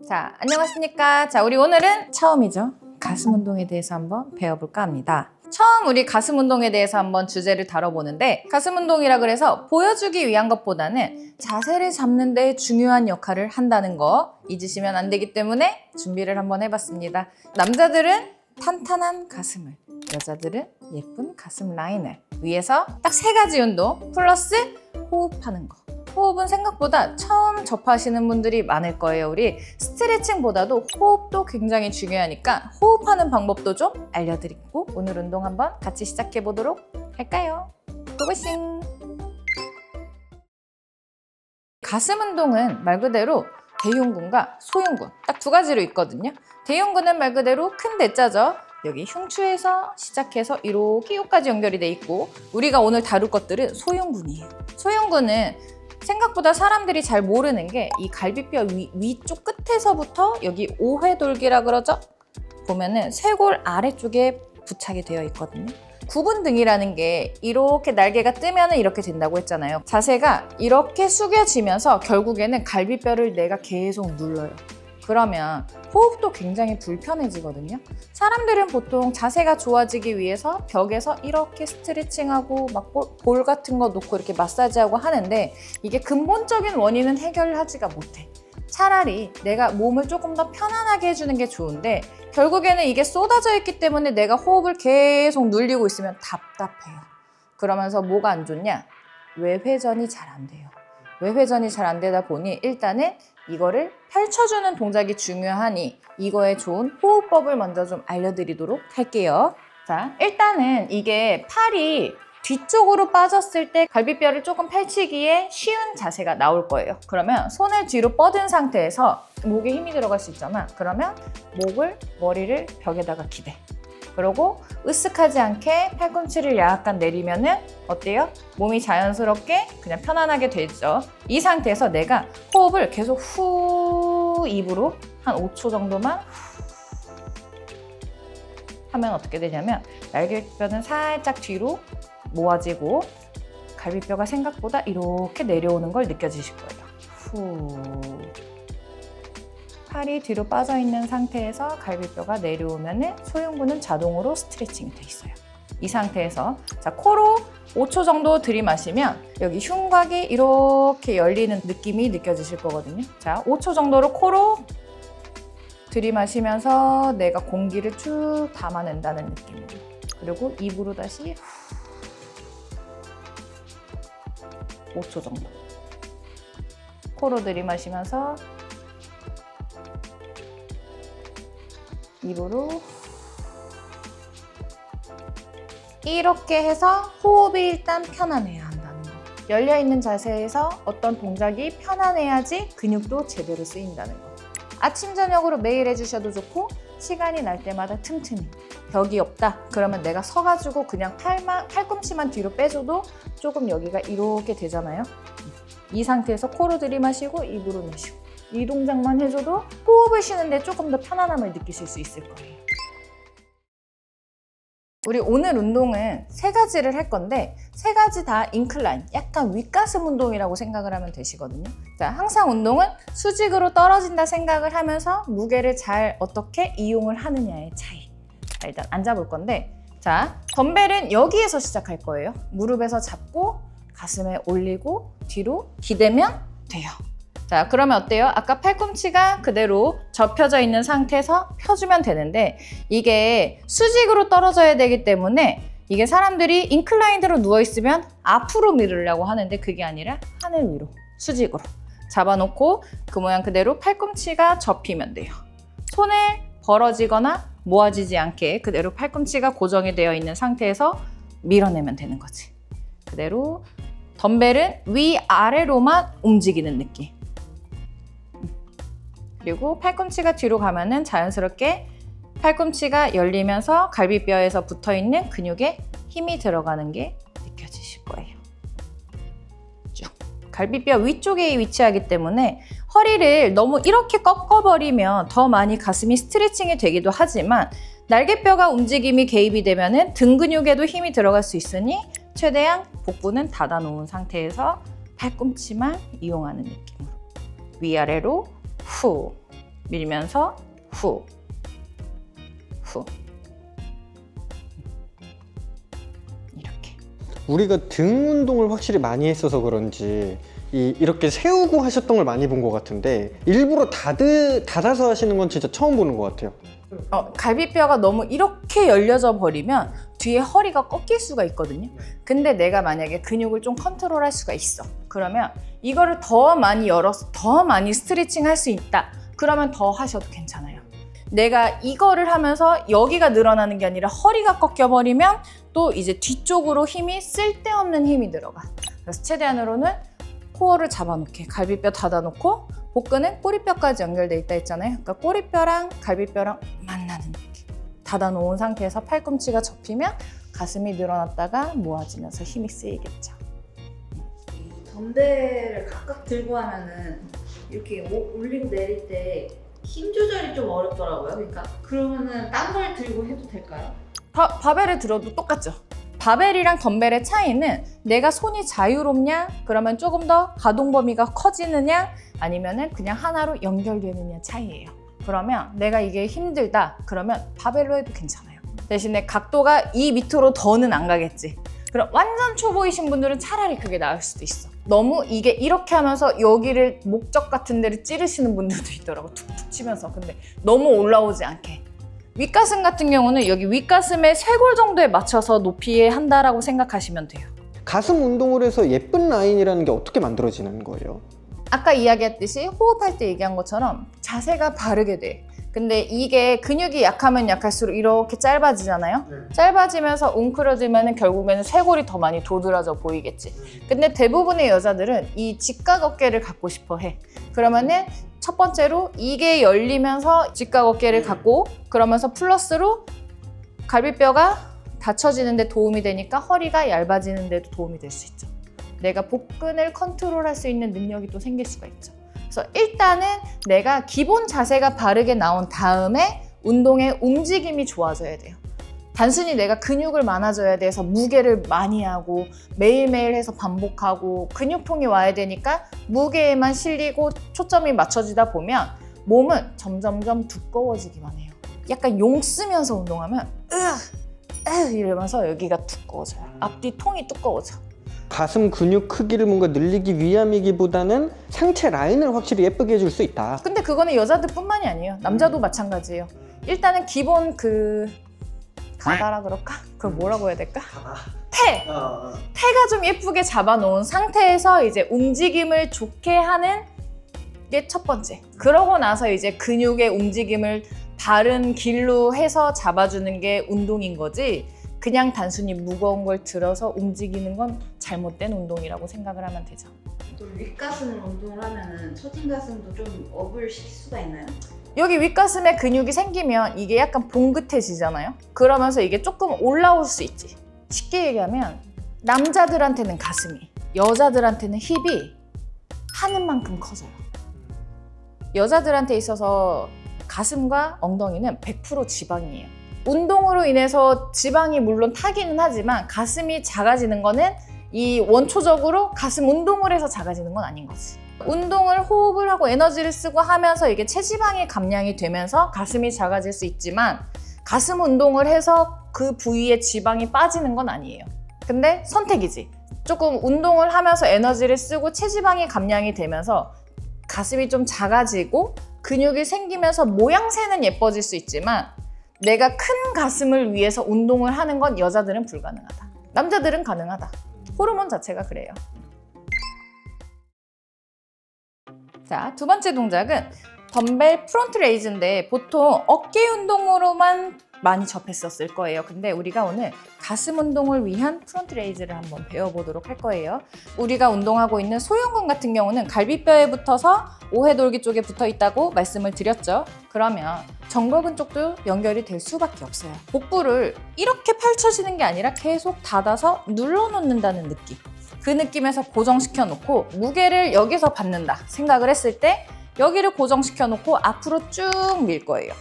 자, 안녕하십니까. 자, 우리 오늘은 처음이죠. 가슴 운동에 대해서 한번 배워볼까 합니다. 처음 우리 가슴 운동에 대해서 한번 주제를 다뤄보는데, 가슴 운동이라 그래서 보여주기 위한 것보다는 자세를 잡는 데 중요한 역할을 한다는 거 잊으시면 안 되기 때문에 준비를 한번 해봤습니다. 남자들은 탄탄한 가슴을, 여자들은 예쁜 가슴 라인을 위해서 딱 3가지 운동 플러스 호흡하는 거. 호흡은 생각보다 처음 접하시는 분들이 많을 거예요. 우리 스트레칭보다도 호흡도 굉장히 중요하니까 호흡하는 방법도 좀 알려드리고 오늘 운동 한번 같이 시작해 보도록 할까요? 고고싱! 가슴 운동은 말 그대로 대흉근과 소흉근 딱 2가지로 있거든요. 대흉근은 말 그대로 큰 대자죠. 여기 흉추에서 시작해서 이렇게 여기까지 연결이 돼 있고, 우리가 오늘 다룰 것들은 소흉근이에요. 소흉근은 생각보다 사람들이 잘 모르는 게 이 갈비뼈 위쪽 끝에서부터 여기 오회돌기라 그러죠? 보면은 쇄골 아래쪽에 부착이 되어 있거든요. 구분등이라는 게 이렇게 날개가 뜨면은 이렇게 된다고 했잖아요. 자세가 이렇게 숙여지면서 결국에는 갈비뼈를 내가 계속 눌러요. 그러면 호흡도 굉장히 불편해지거든요. 사람들은 보통 자세가 좋아지기 위해서 벽에서 이렇게 스트레칭하고 막 볼 같은 거 놓고 이렇게 마사지하고 하는데, 이게 근본적인 원인은 해결하지가 못해. 차라리 내가 몸을 조금 더 편안하게 해주는 게 좋은데, 결국에는 이게 쏟아져 있기 때문에 내가 호흡을 계속 눌리고 있으면 답답해요. 그러면서 뭐가 안 좋냐? 외회전이 잘 안 돼요. 외회전이 잘 안 되다 보니 일단은 이거를 펼쳐주는 동작이 중요하니 이거에 좋은 호흡법을 먼저 좀 알려드리도록 할게요. 자, 일단은 이게 팔이 뒤쪽으로 빠졌을 때 갈비뼈를 조금 펼치기에 쉬운 자세가 나올 거예요. 그러면 손을 뒤로 뻗은 상태에서 목에 힘이 들어갈 수 있잖아. 그러면 머리를 벽에다가 기대. 그리고 으쓱하지 않게 팔꿈치를 약간 내리면은 어때요? 몸이 자연스럽게 그냥 편안하게 되죠. 이 상태에서 내가 호흡을 계속 후 입으로 한 5초 정도만 하면 어떻게 되냐면 날개뼈는 살짝 뒤로 모아지고 갈비뼈가 생각보다 이렇게 내려오는 걸 느껴지실 거예요. 후. 팔이 뒤로 빠져있는 상태에서 갈비뼈가 내려오면 소흉근은 자동으로 스트레칭이 돼 있어요. 이 상태에서 자, 코로 5초 정도 들이마시면 여기 흉곽이 이렇게 열리는 느낌이 느껴지실 거거든요. 자, 5초 정도로 코로 들이마시면서 내가 공기를 쭉 담아낸다는 느낌으로, 그리고 입으로 다시 5초 정도 코로 들이마시면서 입으로 이렇게 해서 호흡이 일단 편안해야 한다는 거. 열려있는 자세에서 어떤 동작이 편안해야지 근육도 제대로 쓰인다는 거. 아침 저녁으로 매일 해주셔도 좋고, 시간이 날 때마다 틈틈이. 벽이 없다 그러면 내가 서가지고 그냥 팔꿈치만 뒤로 빼줘도 조금 여기가 이렇게 되잖아요. 이 상태에서 코로 들이마시고 입으로 내쉬고, 이 동작만 해줘도 호흡을 쉬는데 조금 더 편안함을 느끼실 수 있을 거예요. 우리 오늘 운동은 3가지를 할 건데 3가지 다 인클라인, 약간 윗가슴 운동이라고 생각을 하면 되시거든요. 자, 항상 운동은 수직으로 떨어진다 생각을 하면서 무게를 잘 어떻게 이용을 하느냐의 차이. 자, 일단 앉아볼 건데, 자, 덤벨은 여기에서 시작할 거예요. 무릎에서 잡고 가슴에 올리고 뒤로 기대면 돼요. 자, 그러면 어때요? 아까 팔꿈치가 그대로 접혀져 있는 상태에서 펴주면 되는데, 이게 수직으로 떨어져야 되기 때문에 이게 사람들이 인클라인드로 누워있으면 앞으로 밀으려고 하는데 그게 아니라 하늘 위로 수직으로 잡아놓고 그 모양 그대로 팔꿈치가 접히면 돼요. 손을 벌어지거나 모아지지 않게 그대로 팔꿈치가 고정이 되어 있는 상태에서 밀어내면 되는 거지. 그대로 덤벨은 위아래로만 움직이는 느낌. 그리고 팔꿈치가 뒤로 가면은 자연스럽게 팔꿈치가 열리면서 갈비뼈에서 붙어있는 근육에 힘이 들어가는 게 느껴지실 거예요. 쭉. 갈비뼈 위쪽에 위치하기 때문에 허리를 너무 이렇게 꺾어버리면 더 많이 가슴이 스트레칭이 되기도 하지만, 날개뼈가 움직임이 개입이 되면은 등 근육에도 힘이 들어갈 수 있으니 최대한 복부는 닫아놓은 상태에서 팔꿈치만 이용하는 느낌으로 위아래로 후 밀면서 후, 후. 이렇게. 우리가 등 운동을 확실히 많이 했어서 그런지 이렇게 세우고 하셨던 걸 많이 본 것 같은데 일부러 닫아서 하시는 건 진짜 처음 보는 것 같아요. 갈비뼈가 너무 이렇게 열려져 버리면 뒤에 허리가 꺾일 수가 있거든요. 근데 내가 만약에 근육을 좀 컨트롤할 수가 있어. 그러면 이거를 더 많이 열어서 더 많이 스트레칭 할 수 있다. 그러면 더 하셔도 괜찮아요. 내가 이거를 하면서 여기가 늘어나는 게 아니라 허리가 꺾여버리면 또 이제 뒤쪽으로 힘이 쓸데없는 힘이 들어가. 그래서 최대한으로는 코어를 잡아놓게 갈비뼈 닫아놓고 복근은 꼬리뼈까지 연결돼 있다 했잖아요. 그러니까 꼬리뼈랑 갈비뼈랑 만나는 느낌. 닫아놓은 상태에서 팔꿈치가 접히면 가슴이 늘어났다가 모아지면서 힘이 쓰이겠죠. 덤벨을 각각 들고 하면은 이렇게 올리고 내릴 때 힘 조절이 좀 어렵더라고요. 그러니까 그러면은 딴 걸 들고 해도 될까요? 바벨을 들어도 똑같죠. 바벨이랑 덤벨의 차이는 내가 손이 자유롭냐, 그러면 조금 더 가동 범위가 커지느냐, 아니면은 그냥 하나로 연결되느냐 차이예요. 그러면 내가 이게 힘들다, 그러면 바벨로 해도 괜찮아요. 대신에 각도가 이 밑으로 더는 안 가겠지. 그럼 완전 초보이신 분들은 차라리 그게 나을 수도 있어. 너무 이게 이렇게 하면서 여기를 목적 같은 데를 찌르시는 분들도 있더라고. 툭툭 치면서. 근데 너무 올라오지 않게. 윗가슴 같은 경우는 여기 윗가슴의 쇄골 정도에 맞춰서 높이에 한다라고 생각하시면 돼요. 가슴 운동을 해서 예쁜 라인이라는 게 어떻게 만들어지는 거예요? 아까 이야기했듯이 호흡할 때 얘기한 것처럼 자세가 바르게 돼. 근데 이게 근육이 약하면 약할수록 이렇게 짧아지잖아요. 짧아지면서 웅크려지면 결국에는 쇄골이 더 많이 도드라져 보이겠지. 근데 대부분의 여자들은 이 직각 어깨를 갖고 싶어 해. 그러면은 첫 번째로 이게 열리면서 직각 어깨를 갖고, 그러면서 플러스로 갈비뼈가 닫혀지는 데 도움이 되니까 허리가 얇아지는 데도 도움이 될 수 있죠. 내가 복근을 컨트롤할 수 있는 능력이 또 생길 수가 있죠. 그래서 일단은 내가 기본 자세가 바르게 나온 다음에 운동의 움직임이 좋아져야 돼요. 단순히 내가 근육을 많아져야 돼서 무게를 많이 하고 매일매일 해서 반복하고 근육통이 와야 되니까 무게에만 실리고 초점이 맞춰지다 보면 몸은 점점점 두꺼워지기만 해요. 약간 용 쓰면서 운동하면 이러면서 여기가 두꺼워져요. 앞뒤 통이 두꺼워져. 가슴 근육 크기를 뭔가 늘리기 위함이기보다는 상체 라인을 확실히 예쁘게 해줄 수 있다. 근데 그거는 여자들 뿐만이 아니에요. 남자도 마찬가지예요. 일단은 기본 가다라 그럴까? 그걸 뭐라고 해야 될까? 태가 좀 예쁘게 잡아놓은 상태에서 이제 움직임을 좋게 하는 게 첫 번째. 그러고 나서 이제 근육의 움직임을 바른 길로 해서 잡아주는 게 운동인 거지, 그냥 단순히 무거운 걸 들어서 움직이는 건 잘못된 운동이라고 생각을 하면 되죠. 또 윗가슴 운동을 하면은 처진 가슴도 좀 업을 시킬 수가 있나요? 여기 윗가슴에 근육이 생기면 이게 약간 봉긋해지잖아요. 그러면서 이게 조금 올라올 수 있지. 쉽게 얘기하면 남자들한테는 가슴이, 여자들한테는 힙이 하는 만큼 커져요. 여자들한테 있어서 가슴과 엉덩이는 100% 지방이에요. 운동으로 인해서 지방이 물론 타기는 하지만 가슴이 작아지는 거는 이 원초적으로 가슴 운동을 해서 작아지는 건 아닌 거지. 운동을 호흡을 하고 에너지를 쓰고 하면서 이게 체지방이 감량이 되면서 가슴이 작아질 수 있지만 가슴 운동을 해서 그 부위에 지방이 빠지는 건 아니에요. 근데 선택이지. 조금 운동을 하면서 에너지를 쓰고 체지방이 감량이 되면서 가슴이 좀 작아지고 근육이 생기면서 모양새는 예뻐질 수 있지만 내가 큰 가슴을 위해서 운동을 하는 건 여자들은 불가능하다. 남자들은 가능하다. 호르몬 자체가 그래요. 자, 두 번째 동작은 덤벨 프론트 레이즈인데 보통 어깨 운동으로만 많이 접했었을 거예요. 근데 우리가 오늘 가슴 운동을 위한 프론트 레이즈를 한번 배워보도록 할 거예요. 우리가 운동하고 있는 소흉근 같은 경우는 갈비뼈에 붙어서 오해돌기 쪽에 붙어 있다고 말씀을 드렸죠. 그러면 정거근 쪽도 연결이 될 수밖에 없어요. 복부를 이렇게 펼쳐지는 게 아니라 계속 닫아서 눌러놓는다는 느낌. 그 느낌에서 고정시켜 놓고 무게를 여기서 받는다 생각을 했을 때 여기를 고정시켜 놓고 앞으로 쭉 밀 거예요.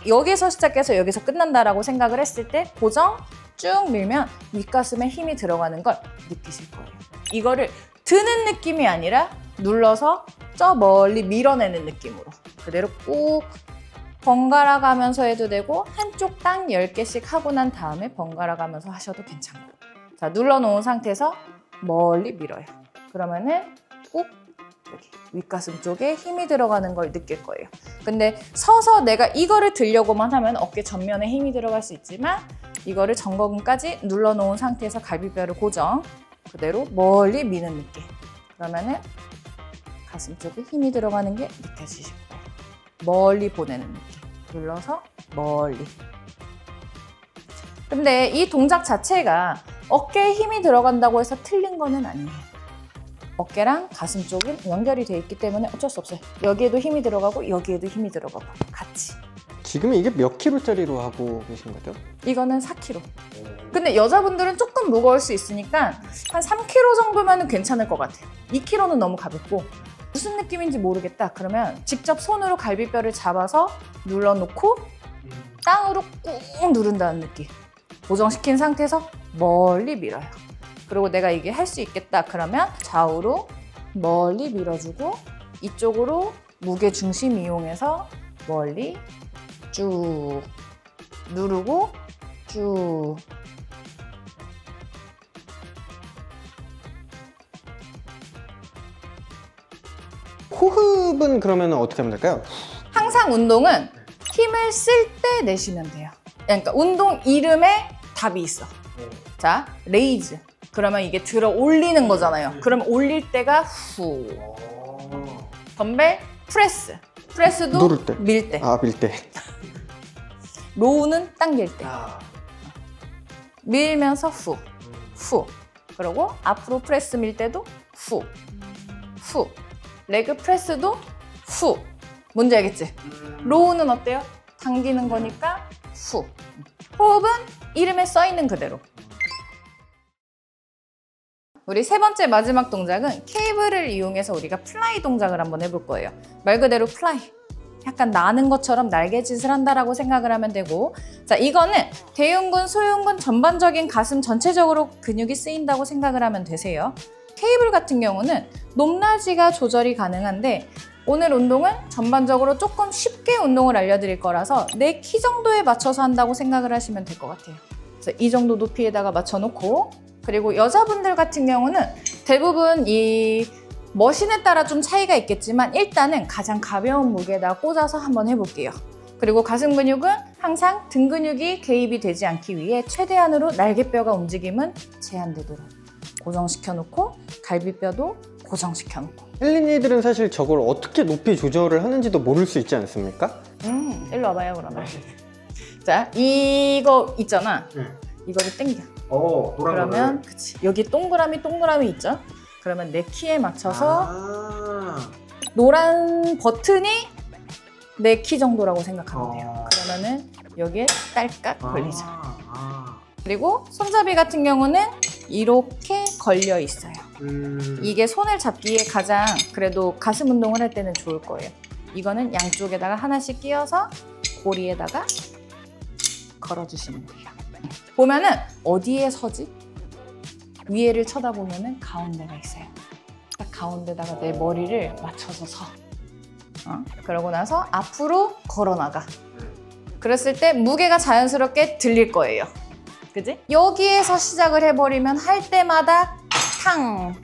여기서 시작해서 여기서 끝난다라고 생각을 했을 때 고정 쭉 밀면 윗가슴에 힘이 들어가는 걸 느끼실 거예요. 이거를 드는 느낌이 아니라 눌러서 저 멀리 밀어내는 느낌으로. 그대로 꾹 번갈아 가면서 해도 되고 한쪽 딱 10개씩 하고 난 다음에 번갈아 가면서 하셔도 괜찮고. 자, 눌러놓은 상태에서 멀리 밀어요. 그러면은 꾹 여기 윗가슴 쪽에 힘이 들어가는 걸 느낄 거예요. 근데 서서 내가 이거를 들려고만 하면 어깨 전면에 힘이 들어갈 수 있지만 이거를 전거근까지 눌러놓은 상태에서 갈비뼈를 고정. 그대로 멀리 미는 느낌. 그러면은 가슴 쪽에 힘이 들어가는 게 느껴지실 거예요. 멀리 보내는 느낌. 눌러서 멀리. 근데 이 동작 자체가 어깨에 힘이 들어간다고 해서 틀린 거는 아니에요. 어깨랑 가슴 쪽은 연결이 돼 있기 때문에 어쩔 수 없어요. 여기에도 힘이 들어가고 여기에도 힘이 들어가고 같이. 지금 이게 몇 킬로짜리로 하고 계신 거죠? 이거는 4kg. 근데 여자분들은 조금 무거울 수 있으니까 한 3kg 정도면 괜찮을 것 같아요. 2kg는 너무 가볍고 무슨 느낌인지 모르겠다. 그러면 직접 손으로 갈비뼈를 잡아서 눌러놓고 땅으로 꾹 누른다는 느낌. 고정시킨 상태에서 멀리 밀어요. 그리고 내가 이게 할 수 있겠다. 그러면 좌우로 멀리 밀어주고 이쪽으로 무게 중심 이용해서 멀리 쭉 누르고 쭉. 호흡은 그러면 어떻게 하면 될까요? 항상 운동은 힘을 쓸 때 내쉬면 돼요. 그러니까 운동 이름에 답이 있어. 자, 레이즈. 그러면 이게 들어 올리는 거잖아요. 그럼 올릴 때가 후. 덤벨 프레스. 프레스도 누를 때. 밀 때. 아, 밀 때. 로우는 당길 때. 밀면서 후. 후. 그리고 앞으로 프레스 밀 때도 후. 후. 레그 프레스도 후. 뭔지 알겠지? 로우는 어때요? 당기는 거니까 후. 호흡은 이름에 써 있는 그대로. 우리 세 번째 마지막 동작은 케이블을 이용해서 우리가 플라이 동작을 한번 해볼 거예요. 말 그대로 플라이. 약간 나는 것처럼 날개짓을 한다라고 생각을 하면 되고, 자, 이거는 대흉근, 소흉근 전반적인 가슴 전체적으로 근육이 쓰인다고 생각을 하면 되세요. 케이블 같은 경우는 높낮이가 조절이 가능한데 오늘 운동은 전반적으로 조금 쉽게 운동을 알려드릴 거라서 내 키 정도에 맞춰서 한다고 생각을 하시면 될 것 같아요. 그래서 이 정도 높이에다가 맞춰놓고, 그리고 여자분들 같은 경우는 대부분 이 머신에 따라 좀 차이가 있겠지만 일단은 가장 가벼운 무게에다 꽂아서 한번 해볼게요. 그리고 가슴 근육은 항상 등 근육이 개입이 되지 않기 위해 최대한으로 날개뼈가 움직임은 제한되도록 고정시켜 놓고 갈비뼈도 고정시켜 놓고. 헬린이들은 사실 저걸 어떻게 높이 조절을 하는지도 모를 수 있지 않습니까? 일로 와봐요 그러면. 자, 이거 있잖아. 이거를 당겨. 그러면 그치, 여기 동그라미 있죠? 그러면 내 키에 맞춰서 노란 버튼이 내 키 정도라고 생각하면 돼요. 그러면은 여기에 딸깍 걸리죠. 그리고 손잡이 같은 경우는 이렇게 걸려 있어요. 이게 손을 잡기에 가장 그래도 가슴 운동을 할 때는 좋을 거예요. 이거는 양쪽에다가 하나씩 끼워서 고리에다가 걸어주시면 돼요. 보면은 어디에 서지? 위에를 쳐다보면은 가운데가 있어요. 딱 가운데다가 내 머리를 맞춰서 서. 그러고 나서 앞으로 걸어나가. 그랬을 때 무게가 자연스럽게 들릴 거예요. 그지? 여기에서 시작을 해버리면 할 때마다 탕!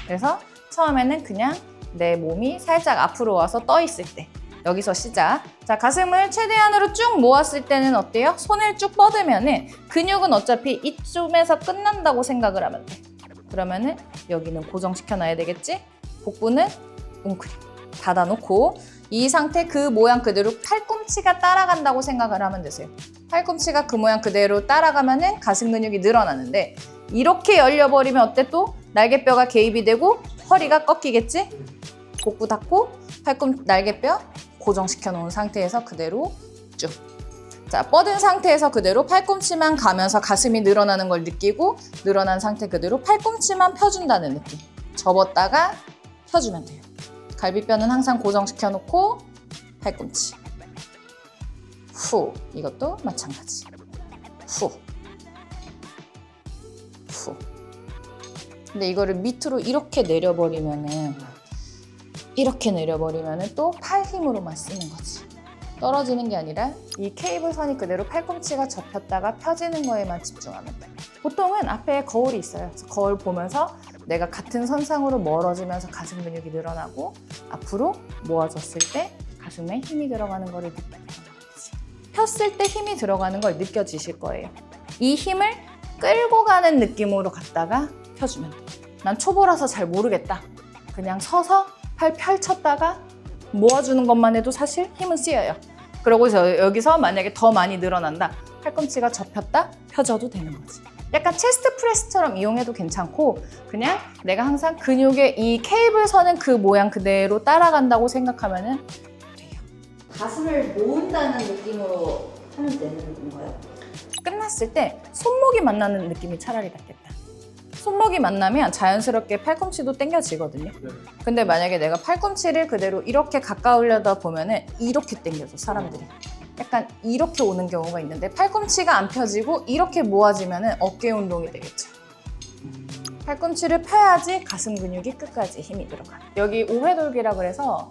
그래서 처음에는 그냥 내 몸이 살짝 앞으로 와서 떠 있을 때 여기서 시작. 자, 가슴을 최대한으로 쭉 모았을 때는 어때요? 손을 쭉 뻗으면은 근육은 어차피 이쯤에서 끝난다고 생각을 하면 돼. 그러면은 여기는 고정시켜 놔야 되겠지? 복부는 웅크림 닫아놓고 이 상태 그 모양 그대로 팔꿈치가 따라간다고 생각을 하면 되세요. 팔꿈치가 그 모양 그대로 따라가면은 가슴 근육이 늘어나는데 이렇게 열려버리면 어때 또? 날개뼈가 개입이 되고 허리가 꺾이겠지? 복부 닫고 날개뼈 고정시켜 놓은 상태에서 그대로 쭉. 자, 뻗은 상태에서 그대로 팔꿈치만 가면서 가슴이 늘어나는 걸 느끼고 늘어난 상태 그대로 팔꿈치만 펴준다는 느낌. 접었다가 펴주면 돼요. 갈비뼈는 항상 고정시켜 놓고 팔꿈치. 후. 이것도 마찬가지. 후. 후. 근데 이거를 밑으로 이렇게 내려버리면은 이렇게 내려버리면 또 팔 힘으로만 쓰는 거지. 떨어지는 게 아니라 이 케이블 선이 그대로 팔꿈치가 접혔다가 펴지는 거에만 집중하면 돼. 보통은 앞에 거울이 있어요. 그래서 거울 보면서 내가 같은 선상으로 멀어지면서 가슴 근육이 늘어나고 앞으로 모아졌을 때 가슴에 힘이 들어가는 거를 느끼는 거지. 폈을 때 힘이 들어가는 걸 느껴지실 거예요. 이 힘을 끌고 가는 느낌으로 갔다가 펴주면 돼. 난 초보라서 잘 모르겠다. 그냥 서서 팔 펼쳤다가 모아주는 것만 해도 사실 힘은 쓰여요. 그러고 여기서 만약에 더 많이 늘어난다. 팔꿈치가 접혔다 펴져도 되는 거지. 약간 체스트 프레스처럼 이용해도 괜찮고 그냥 내가 항상 근육의 이 케이블 선은 그 모양 그대로 따라간다고 생각하면 돼요. 가슴을 모은다는 느낌으로 하면 되는 건가요? 끝났을 때 손목이 만나는 느낌이 차라리 낫겠다. 손목이 만나면 자연스럽게 팔꿈치도 당겨지거든요. 근데 만약에 내가 팔꿈치를 그대로 이렇게 가까우려다 보면은 이렇게 당겨져, 사람들이. 약간 이렇게 오는 경우가 있는데 팔꿈치가 안 펴지고 이렇게 모아지면은 어깨 운동이 되겠죠. 팔꿈치를 펴야지 가슴 근육이 끝까지 힘이 들어가. 여기 오회돌기라 그래서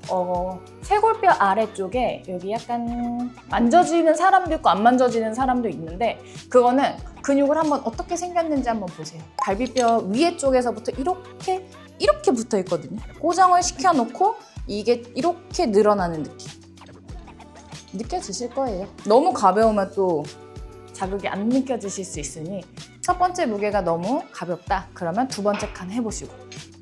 쇄골뼈 아래쪽에 여기 약간 만져지는 사람도 있고 안 만져지는 사람도 있는데 그거는 근육을 한번 어떻게 생겼는지 한번 보세요. 갈비뼈 위에 쪽에서부터 이렇게 붙어 있거든요. 고정을 시켜놓고 이게 이렇게 늘어나는 느낌. 느껴지실 거예요. 너무 가벼우면 또 자극이 안 느껴지실 수 있으니 첫 번째 무게가 너무 가볍다 그러면 두 번째 칸 해보시고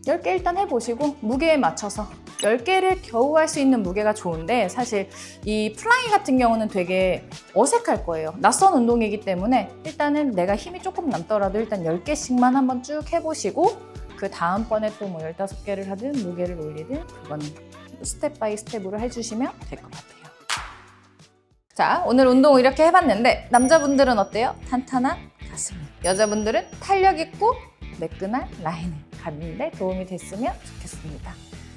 10개 일단 해보시고 무게에 맞춰서 10개를 겨우 할 수 있는 무게가 좋은데 사실 이 플라잉 같은 경우는 되게 어색할 거예요. 낯선 운동이기 때문에 일단은 내가 힘이 조금 남더라도 일단 10개씩만 한번 쭉 해보시고 그 다음번에 또 뭐 15개를 하든 무게를 올리든 그건 스텝 바이 스텝으로 해주시면 될 것 같아요. 자, 오늘 운동 이렇게 해봤는데 남자분들은 어때요? 탄탄한 가슴. 여자분들은 탄력 있고 매끈한 라인을 갖는데 도움이 됐으면 좋겠습니다.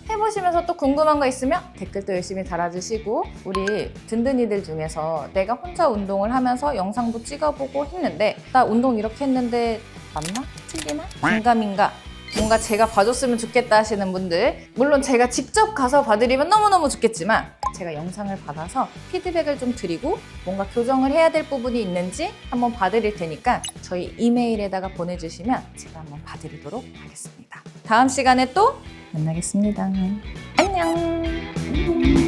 해보시면서 또 궁금한 거 있으면 댓글도 열심히 달아주시고 우리 든든이들 중에서 내가 혼자 운동을 하면서 영상도 찍어보고 했는데 나 운동 이렇게 했는데 맞나? 틀리나? 긴가민가? 뭔가 제가 봐줬으면 좋겠다 하시는 분들 물론 제가 직접 가서 봐드리면 너무너무 좋겠지만 제가 영상을 받아서 피드백을 좀 드리고 뭔가 교정을 해야 될 부분이 있는지 한번 봐드릴 테니까 저희 이메일에다가 보내주시면 제가 한번 봐드리도록 하겠습니다. 다음 시간에 또 만나겠습니다. 안녕.